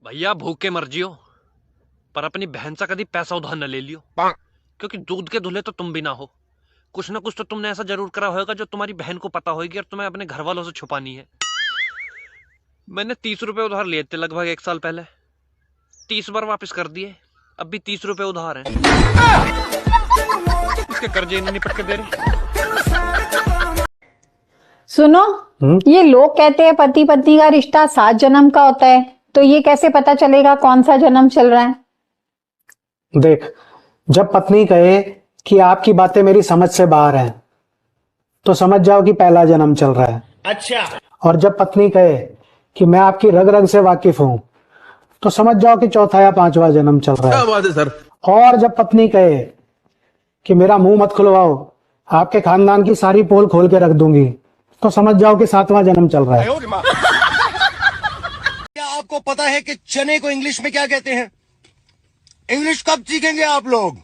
भैया भूखे मर जियो, पर अपनी बहन से कभी पैसा उधार न ले लियो, क्योंकि दूध के धुले तो तुम भी ना हो। कुछ ना कुछ तो तुमने ऐसा जरूर करा होगा जो तुम्हारी बहन को पता होगी और तुम्हें अपने घर वालों से छुपानी है। मैंने 30 रुपए उधार लिए थे लगभग 1 साल पहले, 30 बार वापस कर दिए, अब भी 30 रुपए उधार हैं। इसके कर्जे नहीं निपट के दे रहे। सुनो, ये लोग कहते हैं पति पत्नी का रिश्ता 7 जन्म का होता है, तो ये कैसे पता चलेगा कौन सा जन्म चल रहा है? देख, जब पत्नी कहे कि आपकी बातें मेरी समझ से बाहर हैं, तो समझ जाओ कि पहला जन्म चल रहा है। अच्छा। और जब पत्नी कहे कि मैं आपकी रग रग से वाकिफ हूं, तो समझ जाओ कि चौथा या 5वां जन्म चल रहा है। क्या बात है सर। और जब पत्नी कहे कि मेरा मुंह मत खुलवाओ, आपके खानदान की सारी पोल खोल के रख दूंगी, तो समझ जाओ कि 7वां जन्म चल रहा है। क्या आपको पता है कि चने को इंग्लिश में क्या कहते हैं? इंग्लिश कब सीखेंगे आप लोग?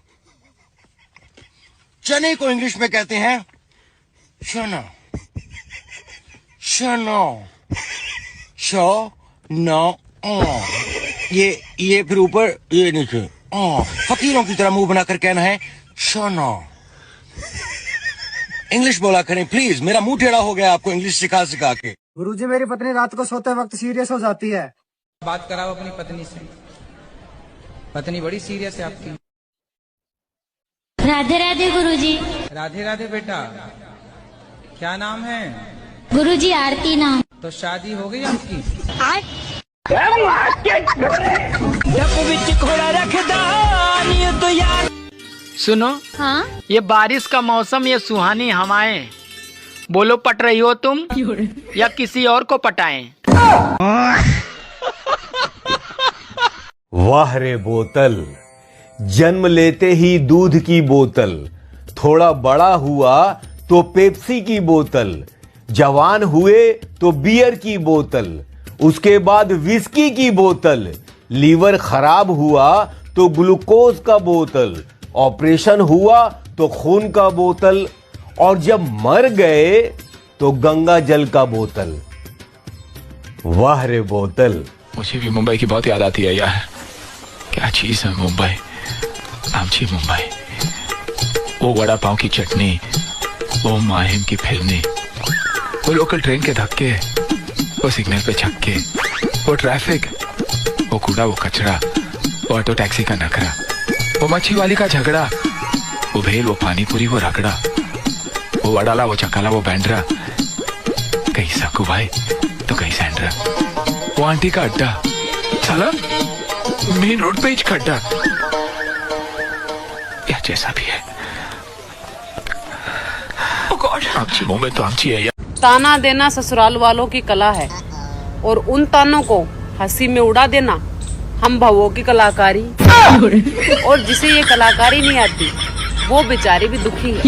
चने को इंग्लिश में कहते हैं चना। चना ये फिर ऊपर ये नीचे फकीरों की तरह मुंह बनाकर कहना है चना। इंग्लिश बोला करें प्लीज, मेरा मुंह टेढ़ा हो गया आपको इंग्लिश सिखा सिखा के। गुरुजी, मेरी पत्नी रात को सोते वक्त सीरियस हो जाती है। बात कराओ अपनी पत्नी से। पत्नी बड़ी सीरियस है आपकी। राधे राधे गुरुजी। राधे राधे बेटा, क्या नाम है? गुरुजी आरती नाम। तो शादी हो गई आपकी? सुनो, हाँ ये बारिश का मौसम, ये सुहानी हवाएं, बोलो पट रही हो तुम या किसी और को पटाएं? वाह रे बोतल, जन्म लेते ही दूध की बोतल, थोड़ा बड़ा हुआ तो पेप्सी की बोतल, जवान हुए तो बियर की बोतल, उसके बाद विस्की की बोतल, लीवर खराब हुआ तो ग्लूकोज का बोतल, ऑपरेशन हुआ तो खून का बोतल, और जब मर गए तो गंगा जल का बोतल। वाह रे बोतल। मुझे भी मुंबई की बहुत याद आती है यार। क्या चीज है मुंबई, आमची मुंबई। वो वड़ा पाव की चटनी, वो माहिम की फिरनी, वो लोकल ट्रेन के धक्के, वो सिग्नल पे छक्के, वो ट्रैफिक, वो कूड़ा वो कचरा, वो ऑटो टैक्सी का नखरा, वो मच्छी वाली का झगड़ा, वो भेल वो पानी पूरी वो रगड़ा, वो वडाला वो चकाला वो बैंड्रा, कहीं साकू भाई तो कहीं सैंड्रा, वो आंटी का अड्डा, साला मेन रोड पे ही खड्डा, या जैसा भी है। आमची मुंबई तो आमची है यार। ताना देना ससुराल वालों की कला है, और उन तानों को हंसी में उड़ा देना हम भवों की कलाकारी। और जिसे ये कलाकारी नहीं आती वो बेचारी भी दुखी है।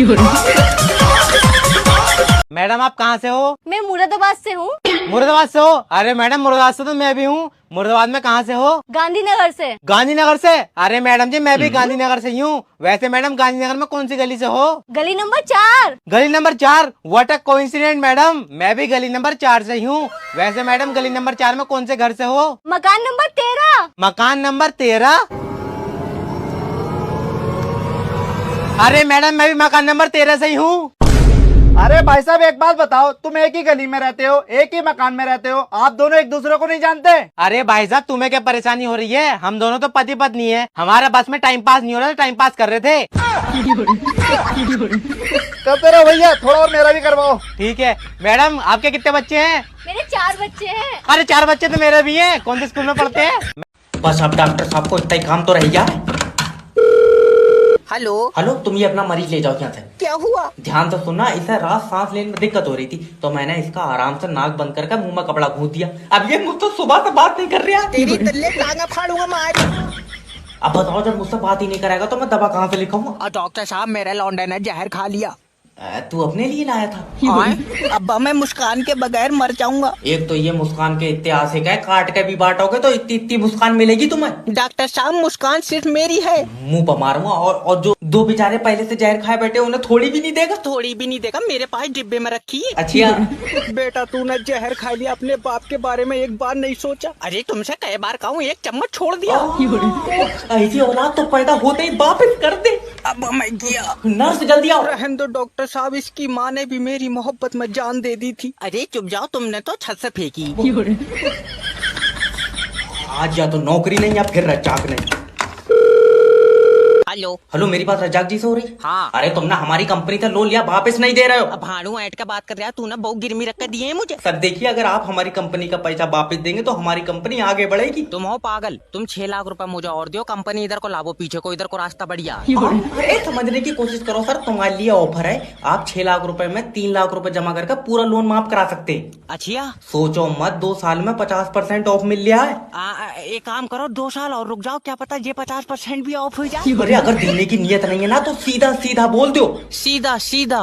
मैडम आप कहाँ से हो? मैं मुरादाबाद से हूँ। मुरादाबाद से हो? अरे मैडम मुरादाबाद से तो मैं भी हूँ। मुरादाबाद में कहाँ से हो? गांधीनगर से। गांधीनगर से? अरे मैडम जी मैं भी गांधीनगर से ही हूँ। वैसे मैडम गांधीनगर में कौन सी गली से हो? गली नंबर 4। गली number 4? What a coincident madam, मैं भी गली नंबर 4 से ही हूँ। वैसे मैडम गली नंबर 4 में कौन से घर से हो? मकान नंबर 13। मकान नंबर 13? अरे मैडम मैं भी मकान नंबर 13 से ही हूँ। अरे भाई साहब, एक बात बताओ, तुम एक ही गली में रहते हो, एक ही मकान में रहते हो, आप दोनों एक दूसरे को नहीं जानते? अरे भाई साहब तुम्हें क्या परेशानी हो रही है? हम दोनों तो पति पत्नी है, हमारे बस में टाइम पास नहीं हो रहा, टाइम पास कर रहे थे। करते रहो भैया, थोड़ा और मेरा भी करवाओ। ठीक है। मैडम आपके कितने बच्चे हैं? मेरे 4 बच्चे हैं। अरे 4 बच्चे तो मेरे भी हैं। कौन से स्कूल में पढ़ते हैं? बस अब डॉक्टर साहब को इतना ही काम तो रह गया। हेलो हेलो, तुम ये अपना मरीज ले जाओ यहाँ से। क्या हुआ? ध्यान से सुनना, इसे रात सांस लेने में दिक्कत हो रही थी, तो मैंने इसका आराम से नाक बंद करके मुंह में कपड़ा घूंस दिया। अब ये मुझसे सुबह से बात नहीं कर रहा। तेरी तल्ले टांगा फाड़ूंगा मार। अब बताओ, जब मुझसे बात ही नहीं करेगा तो मैं दवा कहाँ से लिखाऊंगा? डॉक्टर साहब मेरे लौंडे ने जहर खा लिया। तू अपने लिए लाया था? अब मैं मुस्कान के बगैर मर जाऊंगा। एक तो ये मुस्कान के ऐतिहासिक है, काट के भी बांटोगे तो इतनी इतनी मुस्कान मिलेगी तुम्हें। डॉक्टर साहब मुस्कान सिर्फ मेरी है। मुंह पर मारूंगा। और जो दो बेचारे पहले से जहर खाए बैठे उन्हें थोड़ी भी नहीं देगा? थोड़ी भी नहीं देगा, मेरे पास डिब्बे में रखी है। अच्छा बेटा तूने जहर खा लिया, अपने बाप के बारे में एक बार नहीं सोचा? अरे तुमसे कई बार कहूँ, एक चम्मच छोड़ दिया। ऐसी औलाद तो पैदा होते ही वापस कर दे। अब मैं गया। नर्स जल्दी आओ। रहने दो डॉक्टर साहब, इसकी माँ ने भी मेरी मोहब्बत में जान दे दी थी। अरे चुप जाओ, तुमने तो छत से फेंकी। आज या तो नौकरी नहीं या फिर रजाक नहीं। हेलो हेलो, मेरी बात रजाक जी से हो रही? हाँ। अरे तुमने हमारी कंपनी से लोन लिया, वापस नहीं दे रहे हो। अब भाड़ू ऐट का बात कर रहा है, तूने बहुत गिरमी रख कर दिए है मुझे। सर देखिए, अगर आप हमारी कंपनी का पैसा वापस देंगे तो हमारी कंपनी आगे बढ़ेगी। तुम हो पागल, तुम 6 लाख रुपए मुझे और दो, कंपनी इधर को लाभो, पीछे को इधर को रास्ता बढ़िया। अरे समझने की कोशिश करो सर, तुम्हारे लिए ऑफर है। आप 6 लाख रुपए में 3 लाख रुपए जमा करके पूरा लोन माफ करा सकते हैं। अच्छा सोचो मत, 2 साल में 50% ऑफ मिल रहा है। एक काम करो, 2 साल और रुक जाओ, क्या पता ये 50% भी ऑफ हो जाए। अरे अगर देने की नियत नहीं है ना तो सीधा सीधा बोल दो। सीधा सीधा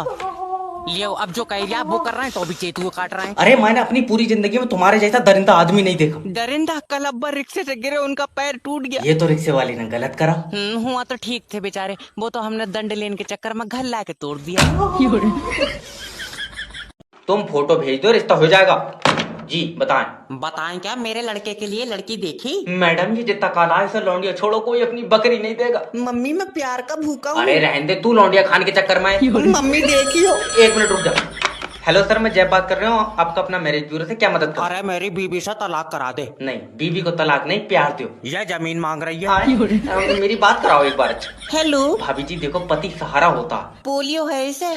लियो। अब जो कह रहा वो कर रहे हैं तो भी चेतुए काट रहे हैं। अरे मैंने अपनी पूरी जिंदगी में तुम्हारे जैसा दरिंदा आदमी नहीं देखा। दरिंदा? कल अब्बा रिक्शे से गिरे, उनका पैर टूट गया। ये तो रिक्शे वाले ने गलत करा। हुआ तो ठीक थे बेचारे, वो तो हमने दंड लेने के चक्कर में घर ला के तोड़ दिया। तुम फोटो भेज दो, रिश्ता हो जाएगा। जी बताएं क्या, मेरे लड़के के लिए लड़की देखी? मैडम ये जितना काला है, इसे लौंडिया छोड़ो, कोई अपनी बकरी नहीं देगा। मम्मी मैं प्यार का भूखा हूँ। अरे रहने दे, तू लौंडिया खाने के चक्कर में है। मम्मी देखियो। 1 मिनट रुक जा। हेलो सर, मैं जय बात कर रहा हूँ। आपका अपना मैरिज ब्यूरो से क्या मदद कर? अरे मेरी बीबी से तलाक करा दे। नहीं, बीबी को तलाक नहीं, प्यार दो। यह जमीन मांग रही है। मेरी बात कराओ एक बार। हेलो भाभी जी देखो, पति सहारा होता। पोलियो है इसे।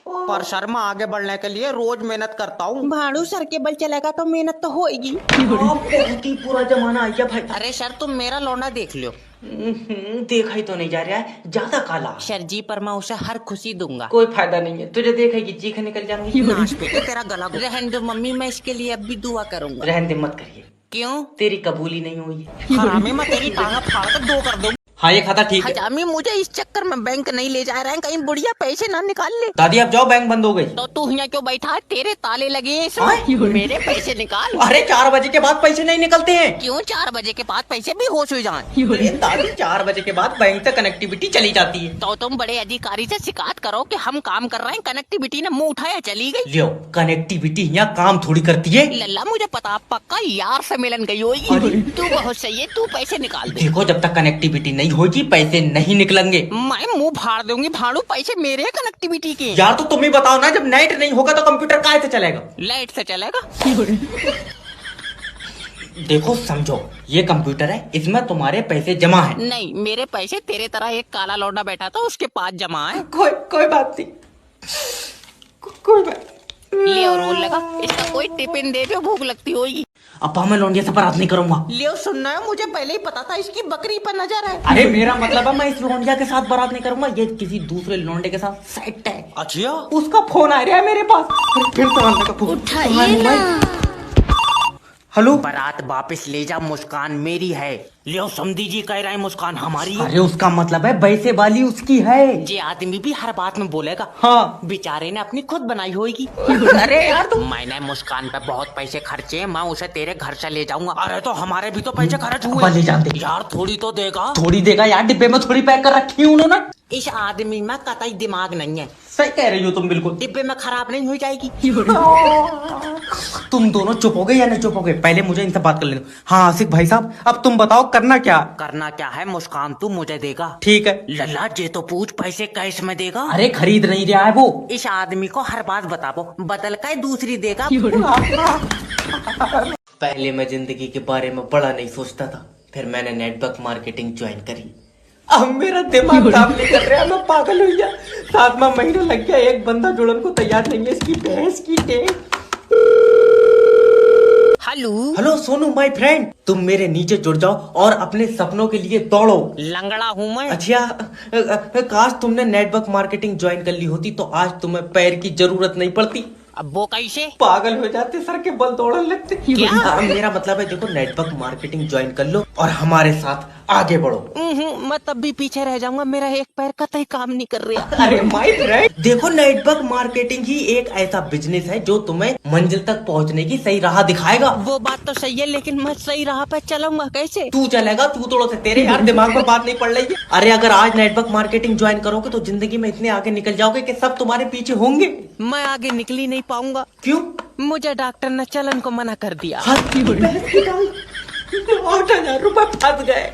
पर सर मैं आगे बढ़ने के लिए रोज मेहनत करता हूँ। भाड़ू सर के बल चलेगा तो मेहनत तो होगी। बहुत ही पूरा जमाना आ गया भाई। अरे सर तुम मेरा लौंडा देख लो। देखा ही तो नहीं जा रहा है, ज्यादा काला। सर जी पर मैं उसे हर खुशी दूंगा। कोई फायदा नहीं है, तुझे देखेगी चीखें निकल जाएंगी। नाच बेटे तेरा गला। रहने दो मम्मी, मैं इसके लिए अब भी दुआ करूंगा। रहने दे, मत करिए। क्यों? तेरी कबूली नहीं हुई। हरामी, मैं तेरी टांग फाड़ कर 2 कर दूं। हाँ ये खाता ठीक है। हजामी मुझे इस चक्कर में बैंक नहीं ले जा रहे हैं, कहीं बुढ़िया पैसे ना निकाल ले। दादी अब जाओ, बैंक बंद हो गई। तो तू यहाँ क्यों बैठा है? तेरे ताले लगे हैं इसमें। मेरे पैसे निकाल। अरे 4 बजे के बाद पैसे नहीं निकलते हैं। क्यों? 4 बजे के बाद पैसे भी होश हो जाए। दादी 4 बजे के बाद बैंक से कनेक्टिविटी चली जाती है। तो तुम बड़े अधिकारी से शिकायत करो कि हम काम कर रहे हैं, कनेक्टिविटी ने मुंह उठाया चली गई। लियो, कनेक्टिविटी यहाँ काम थोड़ी करती है। लल्ला मुझे पता, पक्का यार से मिलन गई होगी। तू बहुत सही है, तू पैसे निकाल दे। देखो जब तक कनेक्टिविटी नहीं होगी पैसे नहीं निकलेंगे। मैं मुंह फाड़ दूंगी। भाड़ू पैसे मेरे हैं कनेक्टिविटी के। यार तो तुम ही बताओ ना, जब नेट नहीं होगा तो कंप्यूटर काहे से चलेगा? लाइट से चलेगा। देखो समझो, ये कंप्यूटर है, इसमें तुम्हारे पैसे जमा है। नहीं, मेरे पैसे तेरे तरह एक काला लौंडा बैठा था उसके पास जमा है। कोई बात नहीं, कोई बात। ले और रोल लगा, इसका कोई टिफिन दे दो, भूख लगती होगी। अब मैं लौंडिया से बात नहीं करूंगा। लियो सुनना है, मुझे पहले ही पता था इसकी बकरी पर नजर है। अरे मेरा मतलब है मैं इस लौंडिया के साथ बारात नहीं करूंगा, ये किसी दूसरे लौंडे के साथ सेट है। अच्छा, उसका फोन आ रहा है मेरे पास। फिर तो आने का फोन उठाइए ना। हेलो, बारात वापस ले जा, मुस्कान मेरी है। लियो समधी जी कह रहे हैं मुस्कान हमारी है। अरे उसका मतलब है वैसे वाली उसकी है। ये आदमी भी हर बात में बोलेगा। हाँ, बेचारे ने अपनी खुद बनाई होगी। अरे यार तुम। मैंने मुस्कान पे बहुत पैसे खर्चे, मैं उसे तेरे घर से ले जाऊंगा। अरे तो हमारे भी तो पैसे खर्च हुए। ले जाते यार, थोड़ी तो देगा। थोड़ी देगा यार, डिब्बे में थोड़ी पैक कर रखी है उन्होंने। इस आदमी में कतई दिमाग नहीं है। सही कह रही हो तुम, बिल्कुल। डिब्बे में खराब नहीं हो जाएगी। तुम दोनों चुप हो गए या नहीं चुप हो गए? पहले मुझे इनसे बात कर लेना। हाँ आसिक भाई साहब, अब तुम बताओ करना क्या? करना क्या है, मुस्कान तू मुझे देगा। ठीक है। लल्ला जे तो पूछ, पैसे कैश में देगा? अरे खरीद नहीं रहा है वो। इस आदमी को हर बात बताओ, बदल कर दूसरी देगा। पहले मैं जिंदगी के बारे में बड़ा नहीं सोचता था, फिर मैंने नेटवर्क मार्केटिंग ज्वाइन करी। अब मेरा दिमाग काम नहीं कर रहा, मैं पागल हो गया। 7वां महीना लग गया, एक बंदा जुड़न को तैयार नहीं है। इसकी भैंस की टेक। हेलो सोनू माय फ्रेंड, तुम मेरे नीचे जुड़ जाओ और अपने सपनों के लिए दौड़ो। लंगड़ा हूँ मैं। अच्छा, काश तुमने नेटवर्क मार्केटिंग ज्वाइन कर ली होती तो आज तुम्हें पैर की जरूरत नहीं पड़ती। अब वो कैसे? पागल हो जाते, सर के बल दौड़ने लगते। क्या? मेरा मतलब है देखो, नेटवर्क मार्केटिंग ज्वाइन कर लो और हमारे साथ आगे बढ़ो। मैं तब भी पीछे रह जाऊंगा, मेरा एक पैर कतई काम नहीं कर रहा। अरे माय फ्रेंड, देखो नेटवर्क मार्केटिंग ही एक ऐसा बिजनेस है जो तुम्हें मंजिल तक पहुंचने की सही राह दिखाएगा। वो बात तो सही है, लेकिन मैं सही राह पे चलूंगा कैसे? तू चलेगा तू तोड़ो से, तेरे यार दिमाग में बात नहीं पड़ रही है। अरे अगर आज नेटवर्क मार्केटिंग ज्वाइन करोगे तो जिंदगी में इतने आगे निकल जाओगे कि सब तुम्हारे पीछे होंगे। मैं आगे निकल ही नहीं पाऊंगा। क्यों? मुझे डॉक्टर ने चलन को मना कर दिया। 8,000 रुपए फंस गए।